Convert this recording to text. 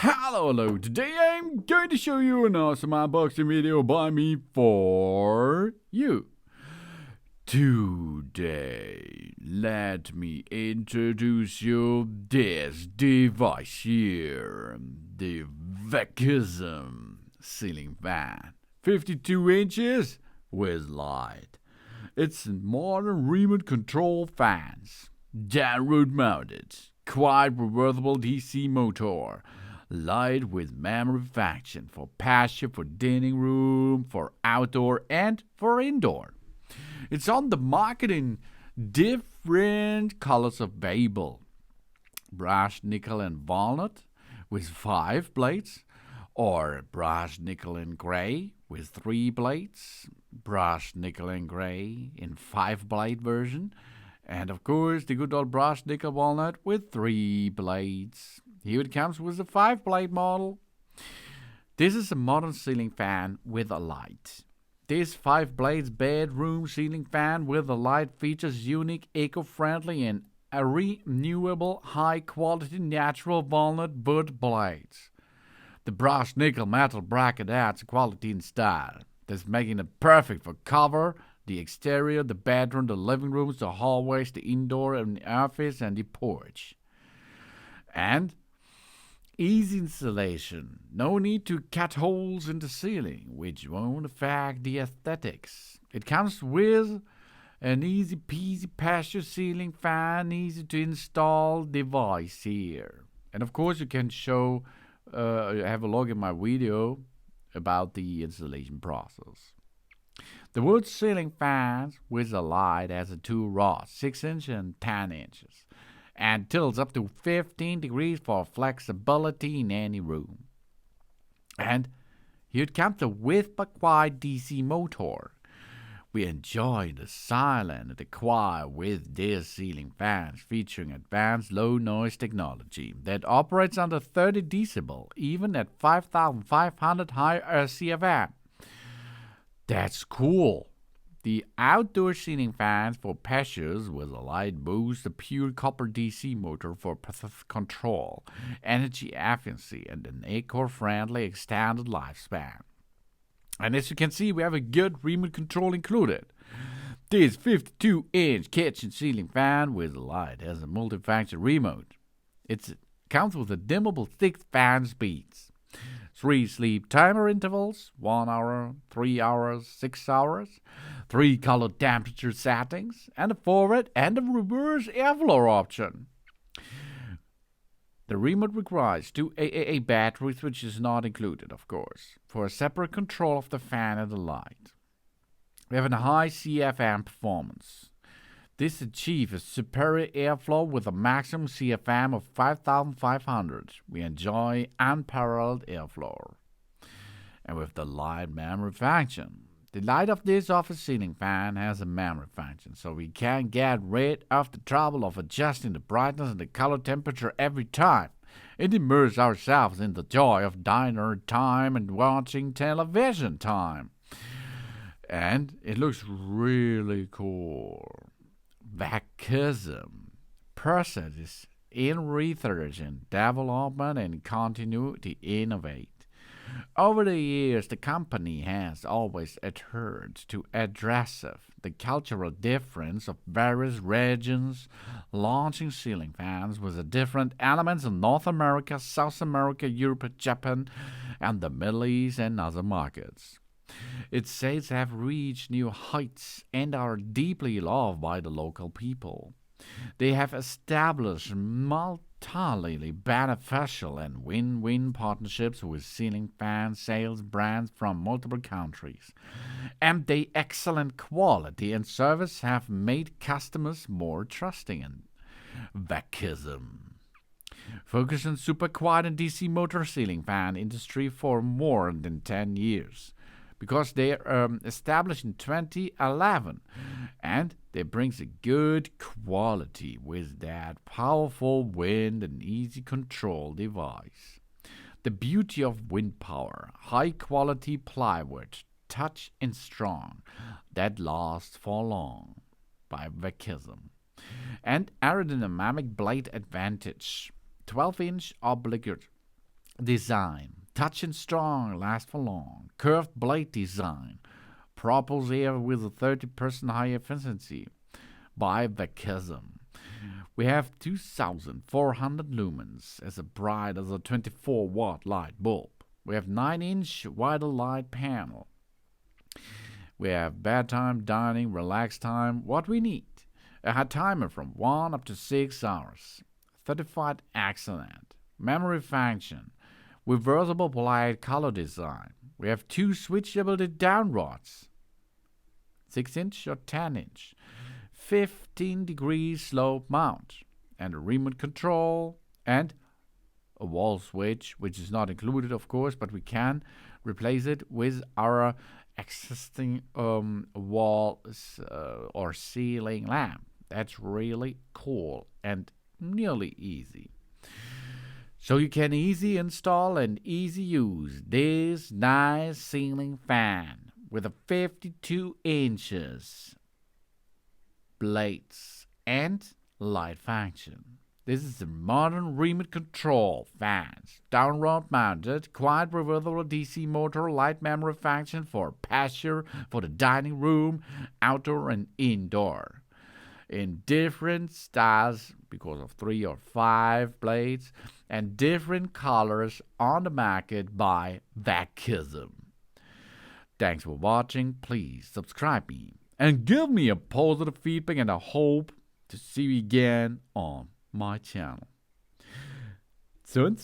Hello. Today I'm going to show you an awesome unboxing video by me for you. Today, let me introduce you this device here. The Reversible ceiling fan. 52 inches with light. It's modern remote control fans. Downrod mounted. Quite reversible DC motor. Light with memory function for patio, for dining room, for outdoor and for indoor. It's on the market in different colors available. Brushed nickel and walnut with 5 blades, or brushed nickel and gray with 3 blades, brushed nickel and gray in 5-blade version, and of course the good old brushed nickel walnut with 3 blades. Here it comes with a 5-blade model. This is a modern ceiling fan with a light. This 5 blades bedroom ceiling fan with a light features unique, eco-friendly and a renewable, high-quality natural walnut wood blades. The brushed nickel metal bracket adds quality and style, thus making it perfect for cover, the exterior, the bedroom, the living rooms, the hallways, the indoor and the office, and the porch. And easy installation. No need to cut holes in the ceiling, which won't affect the aesthetics. It comes with an easy peasy patio ceiling fan, easy to install device here. And of course you can have a look at my video about the installation process. The wood ceiling fans with a light has a 2 rods, 6 inches and 10 inches. And tilts up to 15 degrees for flexibility in any room. And here comes the with but quiet DC motor. We enjoy the silent and the quiet with this ceiling fans featuring advanced low noise technology that operates under 30 decibel, even at 5,500 high CFM. That's cool. The outdoor ceiling fans for patios with a light boost, a pure copper DC motor for control, energy efficiency, and an eco-friendly extended lifespan. And as you can see, we have a good remote control included. This 52-inch kitchen ceiling fan with a light has a multifunction remote. It comes with a dimmable 6 fan speeds. 3 sleep timer intervals, 1 hour, 3 hours, 6 hours, 3 color temperature settings, and a forward and a reverse airflow option. The remote requires 2 AAA batteries, which is not included, of course, for a separate control of the fan and the light. We have a high CFM performance. This achieves a superior airflow with a maximum CFM of 5,500. We enjoy unparalleled airflow. And with the light memory function. The light of this office ceiling fan has a memory function, so we can get rid of the trouble of adjusting the brightness and the color temperature every time. It immerses ourselves in the joy of dinner time and watching television time. And it looks really cool. Vacuum process in research and development and continue to innovate. Over the years, the company has always adhered to addressing the cultural difference of various regions, launching ceiling fans with the different elements in North America, South America, Europe, Japan, and the Middle East and other markets. Its sales have reached new heights and are deeply loved by the local people. They have established multi beneficial and win-win partnerships with ceiling fan sales brands from multiple countries. And their excellent quality and service have made customers more trusting in Vacuum. Focus on super quiet and DC motor ceiling fan industry for more than 10 years. Because they are established in 2011, and they brings a good quality with that powerful wind and easy control device. The beauty of wind power, high quality plywood, touch and strong, that lasts for long by Vacuum. And aerodynamic blade advantage, 12-inch obligate design. Touch and strong, last for long. Curved blade design. Propels air with a 30% higher efficiency. By Vacism. We have 2,400 lumens, as bright as a 24-watt light bulb. We have 9-inch wider light panel. We have bedtime, dining, relax time, what we need. A hot timer from 1 up to 6 hours. Certified excellent. Memory function. Reversible polite color design. We have 2 switchable downrods. 6-inch or 10-inch. 15 degrees slope mount. And a remote control. And a wall switch, which is not included, of course, but we can replace it with our existing wall or ceiling lamp. That's really cool and nearly easy. So you can easy install and easy use this nice ceiling fan with a 52 inches blades and light function. This is the modern remote control fans, downrod mounted, quite reversible DC motor, light memory function for Patio, for the dining room, outdoor and indoor. In different styles, because of 3 or 5 blades, and different colors on the market by Vacism. Thanks for watching. Please subscribe me and give me a positive feedback, and I hope to see you again on my channel. Soon.